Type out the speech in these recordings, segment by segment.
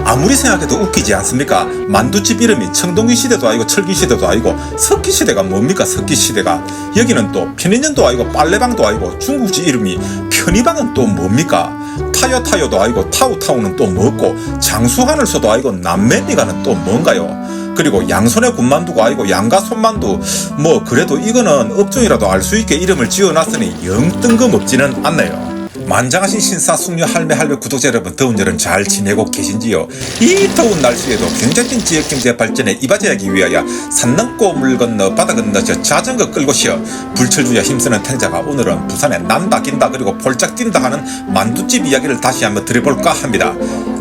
아무리 생각해도 웃기지 않습니까? 만두집 이름이 청동기 시대도 아니고 철기 시대도 아니고 석기 시대가 뭡니까? 석기 시대가. 여기는 또 편의점도 아니고 빨래방도 아니고 중국집 이름이 편의방은 또 뭡니까? 타요타요도 아니고 타우타우는 또 뭐고 장수하늘소도 아니고 남매미가는 또 뭔가요? 그리고 양손에 군만두가 아니고 양가 손만두, 뭐 그래도 이거는 업종이라도 알 수 있게 이름을 지어놨으니 영 뜬금없지는 않네요. 만장하신 신사 숙녀 할매 구독자 여러분, 더운 여름 잘 지내고 계신지요? 이 더운 날씨에도 경제적인 지역경제 발전에 이바지하기 위하여 산 넘고 물 건너 바다 건너 자전거 끌고 쉬어 불철주야 힘쓰는 탱자가 오늘은 부산에 난다 긴다 그리고 폴짝 뛴다 하는 만두집 이야기를 다시 한번 드려볼까 합니다.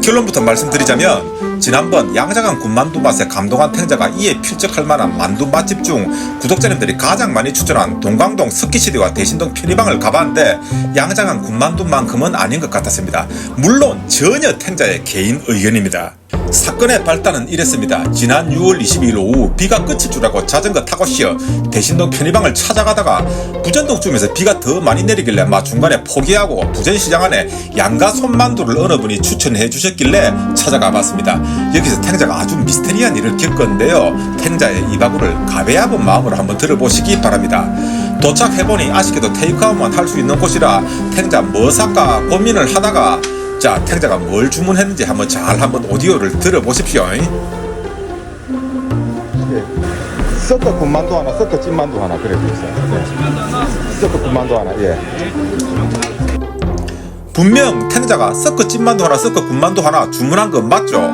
결론부터 말씀드리자면 지난번 양자강 군만두 맛에 감동한 탱자가 이에 필적할 만한 만두 맛집 중 구독자님들이 가장 많이 추천한 동강동 석기시대와 대신동 편의방을 가봤는데 양자강 군만두만큼은 아닌 것 같았습니다. 물론 전혀 탱자의 개인 의견입니다. 사건의 발단은 이랬습니다. 지난 6월 22일 오후 비가 그칠 줄 알고 자전거 타고 쉬어 대신동 편의방을 찾아가다가 부전동쯤에서 비가 더 많이 내리길래 중간에 포기하고 부전시장 안에 양가 손만두를 어느 분이 추천해 주셨길래 찾아가 봤습니다. 여기서 탱자가 아주 미스테리한 일을 겪었는데요. 탱자의 이바구를 가벼운 마음으로 한번 들어보시기 바랍니다. 도착해보니 아쉽게도 테이크아웃만 할 수 있는 곳이라 탱자 뭐 살까 고민을 하다가 자, 탱자가 뭘 주문했는지 한번 오디오를 들어보십시오. 섞어 군만두 하나, 섞어 찐만두 하나 그래 주세요. 섞어 군만두 하나. 예. 분명 탱자가 섞어 찐만두 하나, 섞어 군만두 하나 주문한 건 맞죠?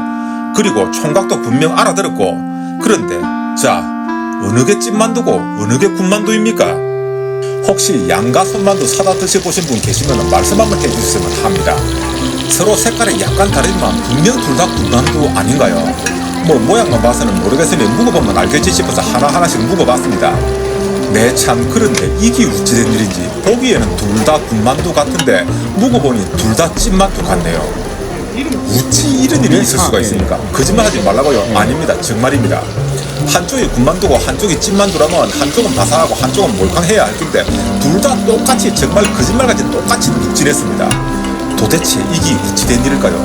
그리고 총각도 분명 알아들었고, 그런데 자, 어느 게 찐만두고 어느 게 군만두입니까? 혹시 양가 손만두 사다 드셔보신 분 계시면 말씀 한번 해주셨으면 합니다. 서로 색깔이 약간 다르지만 분명 둘 다 군만두 아닌가요? 뭐 모양만 봐서는 모르겠으니 묵어보면 알겠지 싶어서 하나하나씩 묵어봤습니다. 네, 참 그런데 이게 어찌된 일인지 보기에는 둘 다 군만두 같은데 묵어보니 둘 다 찐만두 같네요. 어찌 이런 일이 있을 수가 있습니까? 거짓말하지 말라고요? 아닙니다. 정말입니다. 한쪽이 군만두고 한쪽이 찐만두라면 한쪽은 바삭하고 한쪽은 몰캉해야 할 텐데 둘 다 똑같이 정말 거짓말같이 똑같이 묵진했습니다. 도대체 이게 어찌된 일일까요?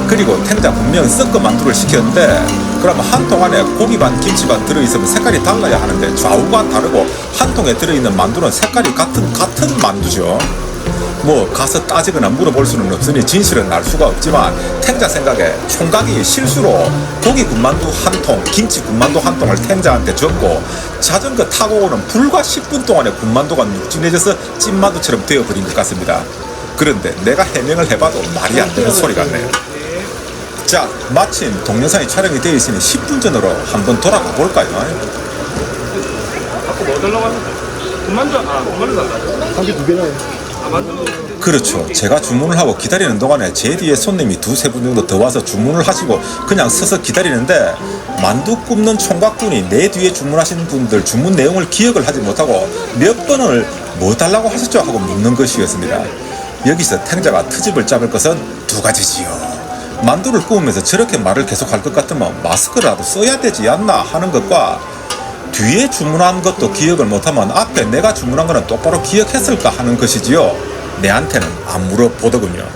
그리고 탱자 분명 섞어 만두를 시켰는데 그러면 한 통 안에 고기 반 김치 반 들어있으면 색깔이 달라야 하는데 좌우가 다르고 한 통에 들어있는 만두는 색깔이 같은 만두죠. 뭐 가서 따지거나 물어볼 수는 없으니 진실은 알 수가 없지만 탱자 생각에 총각이 실수로 고기 군만두 한 통, 김치 군만두 한 통을 탱자한테 줬고 자전거 타고 오는 불과 10분 동안에 군만두가 눅진해져서 찐만두처럼 되어버린 것 같습니다. 그런데 내가 해명을 해봐도 말이 안 되는 소리 같네요. 자, 마침 동영상이 촬영이 되어 있으니 10분 전으로 한번 돌아가 볼까요? 아까 뭐 달라고 하셨죠? 군만두 달라요? 한개 두 개는. 그렇죠. 제가 주문을 하고 기다리는 동안에 제 뒤에 손님이 두세 분 정도 더 와서 주문을 하시고 그냥 서서 기다리는데 만두 굽는 총각분이 내 뒤에 주문하신 분들 주문 내용을 기억을 하지 못하고 몇 번을 뭐 달라고 하셨죠? 하고 묻는 것이었습니다. 여기서 탱자가 트집을 잡을 것은 두 가지지요. 만두를 구우면서 저렇게 말을 계속할 것 같으면 마스크라도 써야 되지 않나 하는 것과 뒤에 주문한 것도 기억을 못하면 앞에 내가 주문한 거는 똑바로 기억했을까 하는 것이지요. 내한테는 안 물어보더군요.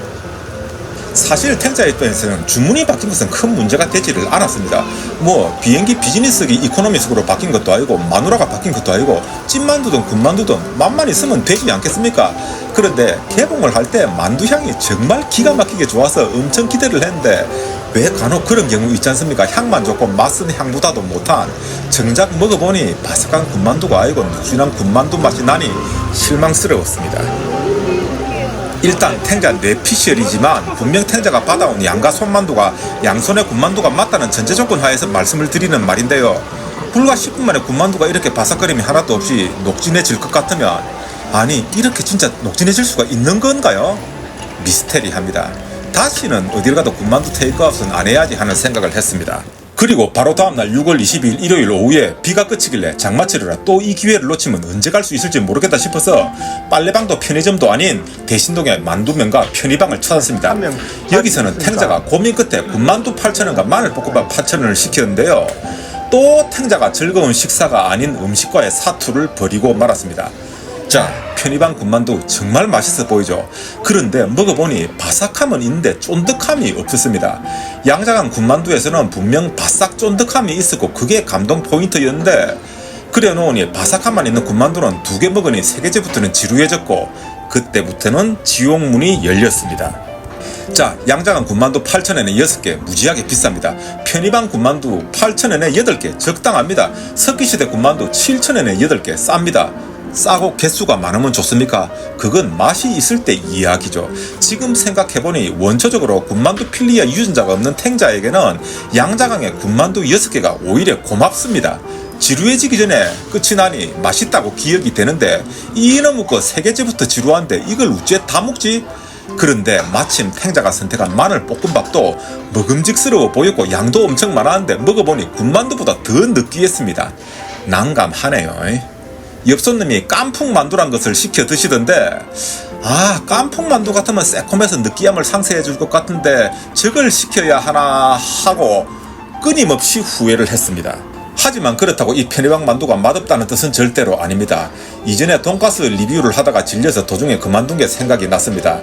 사실 탱자 입장에서는 주문이 바뀐 것은 큰 문제가 되지를 않았습니다. 뭐 비행기 비즈니스기 이코노미식으로 바뀐 것도 아니고 마누라가 바뀐 것도 아니고 찐만두든 군만두든 맛만 있으면 되지 않겠습니까? 그런데 개봉을 할 때 만두향이 정말 기가 막히게 좋아서 엄청 기대를 했는데 왜 간혹 그런 경우 있지 않습니까? 향만 좋고 맛은 향보다도 못한 정작 먹어보니 바삭한 군만두가 아니고 눅진한 군만두 맛이 나니 실망스러웠습니다. 일단 탱자 뇌피셜이지만 분명 탱자가 받아온 양가 손만두가 양손의 군만두가 맞다는 전제 조건 하에서 말씀을 드리는 말인데요. 불과 10분 만에 군만두가 이렇게 바삭거림이 하나도 없이 녹진해질 것 같으면 아니 이렇게 진짜 녹진해질 수가 있는 건가요? 미스테리합니다. 다시는 어딜 가도 군만두 테이크아웃은 안 해야지 하는 생각을 했습니다. 그리고 바로 다음날 6월 22일 일요일 오후에 비가 그치길래 장마철이라 또 이 기회를 놓치면 언제 갈 수 있을지 모르겠다 싶어서 빨래방도 편의점도 아닌 대신동의 만두면과 편의방을 찾았습니다. 여기서는 탱자가 고민 끝에 군만두 8,000원과 마늘볶음밥 8,000원을 시켰는데요. 또 탱자가 즐거운 식사가 아닌 음식과의 사투를 벌이고 말았습니다. 자, 편의방 군만두 정말 맛있어 보이죠. 그런데 먹어보니 바삭함은 있는데 쫀득함이 없었습니다. 양자강 군만두에서는 분명 바싹 쫀득함이 있었고 그게 감동 포인트였는데 그래 놓으니 바삭함만 있는 군만두는 2개 먹으니 3개째부터는 지루해졌고 그때부터는 지옥문이 열렸습니다. 자, 양자강 군만두 8,000원에 6개 무지하게 비쌉니다. 편의방 군만두 8,000원에 8개 적당합니다. 석기시대 군만두 7,000원에 8개 쌉니다. 싸고 개수가 많으면 좋습니까? 그건 맛이 있을 때 이야기죠. 지금 생각해보니 원초적으로 군만두 필리아 유전자가 없는 탱자에게는 양자강의 군만두 6개가 오히려 고맙습니다. 지루해지기 전에 끝이 나니 맛있다고 기억이 되는데 이놈의 거 3개째부터 지루한데 이걸 어째 다 먹지? 그런데 마침 탱자가 선택한 마늘 볶음밥도 먹음직스러워 보였고 양도 엄청 많았는데 먹어보니 군만두보다 더 느끼했습니다. 난감하네요. 옆 손님이 깐풍만두란 것을 시켜 드시던데 깐풍만두 같으면 새콤해서 느끼함을 상쇄해 줄 것 같은데 저걸 시켜야 하나 하고 끊임없이 후회를 했습니다. 하지만 그렇다고 이 편의방 만두가 맛없다는 뜻은 절대로 아닙니다. 이전에 돈가스 리뷰를 하다가 질려서 도중에 그만둔 게 생각이 났습니다.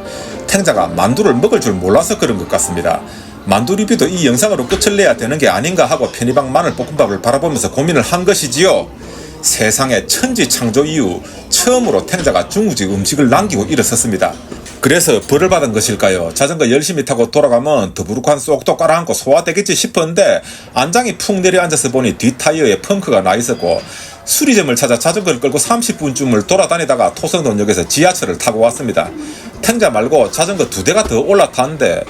탱자가 만두를 먹을 줄 몰라서 그런 것 같습니다. 만두 리뷰도 이 영상으로 끝을 내야 되는 게 아닌가 하고 편의방 마늘볶음밥을 바라보면서 고민을 한 것이지요. 세상의 천지창조 이후 처음으로 탱자가 중국집 음식을 남기고 일어섰습니다. 그래서 벌을 받은 것일까요? 자전거 열심히 타고 돌아가면 더부룩한 쏙도 깔아앉고 소화되겠지 싶었는데 안장이 푹 내려앉아서 보니 뒷타이어에 펑크가 나 있었고 수리점을 찾아 자전거를 끌고 30분쯤을 돌아다니다가 토성동역에서 지하철을 타고 왔습니다. 탱자 말고 자전거 2대가 더 올라탔는데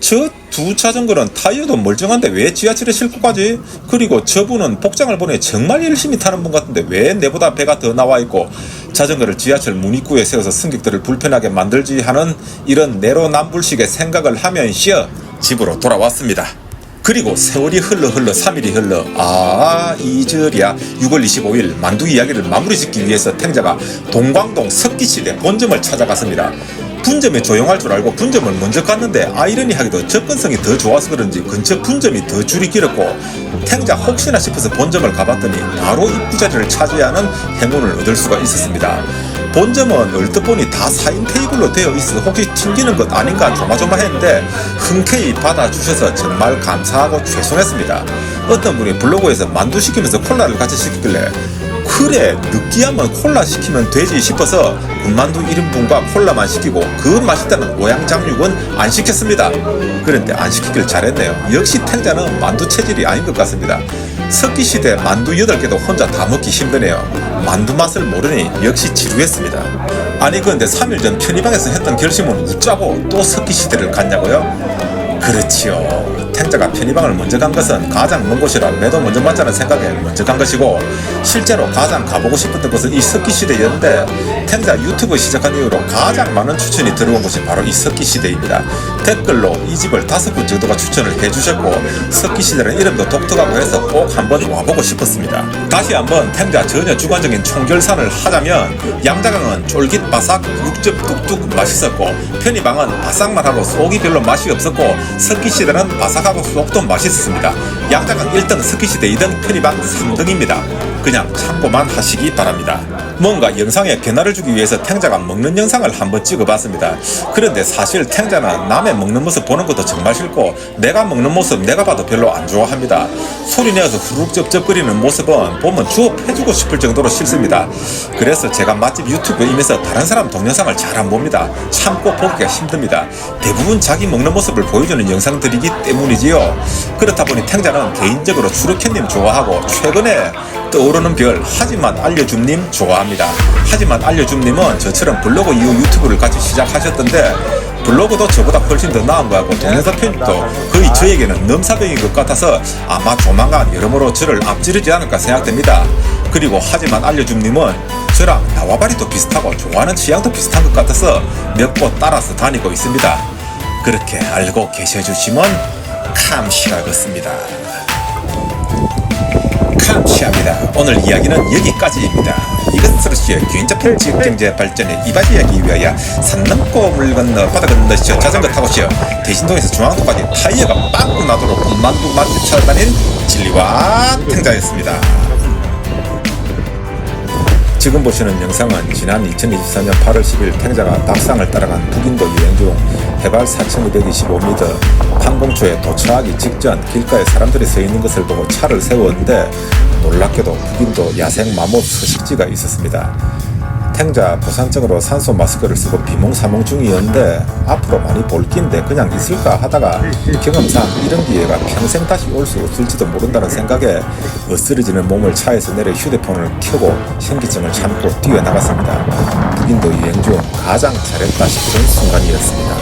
저 2 자전거는 타이어도 멀쩡한데 왜 지하철에 싣고 가지? 그리고 저분은 복장을 보니 정말 열심히 타는 분 같은데 왜 내보다 배가 더 나와 있고 자전거를 지하철 문 입구에 세워서 승객들을 불편하게 만들지 하는 이런 내로남불식의 생각을 하면서 집으로 돌아왔습니다. 그리고 세월이 흘러 3일이 흘러 이절이야 6월 25일 만두 이야기를 마무리 짓기 위해서 탱자가 동광동 석기시대 본점을 찾아갔습니다. 분점이 조용할 줄 알고 분점을 먼저 갔는데 아이러니하게도 접근성이 더 좋아서 그런지 근처 분점이 더 줄이 길었고 탱자 혹시나 싶어서 본점을 가봤더니 바로 입구 자리를 차지하는 행운을 얻을 수가 있었습니다. 본점은 얼뜻 보니 다 4인 테이블로 되어 있어 혹시 튕기는 것 아닌가 조마조마했는데 흔쾌히 받아주셔서 정말 감사하고 죄송했습니다. 어떤 분이 블로그에서 만두 시키면서 콜라를 같이 시키길래 그래 느끼하면 콜라 시키면 되지 싶어서 군만두 1인분과 콜라만 시키고 그 맛있다는 오양장육은 안 시켰습니다. 그런데 안 시키길 잘했네요. 역시 탱자는 만두 체질이 아닌 것 같습니다. 석기시대 만두 8개도 혼자 다 먹기 힘드네요. 만두 맛을 모르니 역시 지루했습니다. 아니 그런데 3일 전 편의방에서 했던 결심은 웃자고 또 석기시대를 갔냐고요? 그렇지요. 탱자가 편의방을 먼저 간 것은 가장 먼 곳이라 매도 먼저 맞자는 생각에 먼저 간 것이고 실제로 가장 가보고 싶었던 것은 이 석기시대였는데 탱자 유튜브 시작한 이후로 가장 많은 추천이 들어온 곳이 바로 이 석기시대입니다. 댓글로 이 집을 5분 정도가 추천을 해주셨고 석기시대라는 이름도 독특하고 해서 꼭 한번 와보고 싶었습니다. 다시 한번 탱자 전혀 주관적인 총결산을 하자면 양자강은 쫄깃바삭 육즙 뚝뚝 맛있었고 편의방은 바삭만 하고 속이 별로 맛이 없었고 석기시대는 바삭하고 속도 맛있었습니다. 양자강 1등, 석기시대 2등, 편의방 3등입니다. 그냥 참고만 하시기 바랍니다. 뭔가 영상에 변화를 주기 위해서 탱자가 먹는 영상을 한번 찍어봤습니다. 그런데 사실 탱자는 남의 먹는 모습 보는 것도 정말 싫고 내가 먹는 모습 내가 봐도 별로 안 좋아합니다. 소리 내어서 후루룩 쩝쩝거리는 모습은 보면 주업해주고 싶을 정도로 싫습니다. 그래서 제가 맛집 유튜브이면서 다른 사람 동영상을 잘 안 봅니다. 참고 보기가 힘듭니다. 대부분 자기 먹는 모습을 보여주는 영상들이기 때문이지요. 그렇다 보니 탱자는 개인적으로 추르캔님 좋아하고 최근에 떠오르는 별 하지만 알려줌님 좋아합니다. 하지만 알려줌님은 저처럼 블로그 이후 유튜브를 같이 시작하셨던데 블로그도 저보다 훨씬 더 나은 거 같고 동영상 편집도 거의 저에게는 넘사벽인 것 같아서 아마 조만간 여러모로 저를 앞지르지 않을까 생각됩니다. 그리고 하지만 알려줌님은 저랑 나와바리도 비슷하고 좋아하는 취향도 비슷한 것 같아서 몇 곳 따라서 다니고 있습니다. 그렇게 알고 계셔주시면 감사하겠습니다. 감사합니다. 오늘 이야기는 여기까지입니다. 이것으로시여 균자필 지역경제 발전에 이바지하기 위하여 산 넘고 물 건너 바다 건너시어 자전거 타고시어 대신동에서 중앙도까지 타이어가 빵꾸 나도록 군만두 맛집 찾아다닌 진리와 탱자였습니다. 지금 보시는 영상은 지난 2024년 8월 10일 탱자가 닭상을 따라간 북인도 여행 중 해발 4225m 판공초에 도착하기 직전 길가에 사람들이 서 있는 것을 보고 차를 세웠는데 놀랍게도 북인도 야생 마못 서식지가 있었습니다. 탱자 부산적으로 산소 마스크를 쓰고 비몽사몽 중이었는데 앞으로 많이 볼 낀데 그냥 있을까 하다가 경험상 이런 기회가 평생 다시 올 수 없을지도 모른다는 생각에 으스러지는 몸을 차에서 내려 휴대폰을 켜고 현기증을 참고 뛰어나갔습니다. 북인도 여행 중 가장 잘했다 싶은 순간이었습니다.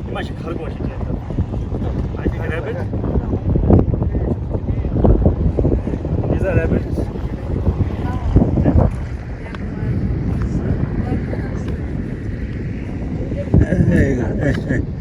이 맛이 다르고 맛있지. 아니 rabbit? Is that rabbit? There you go.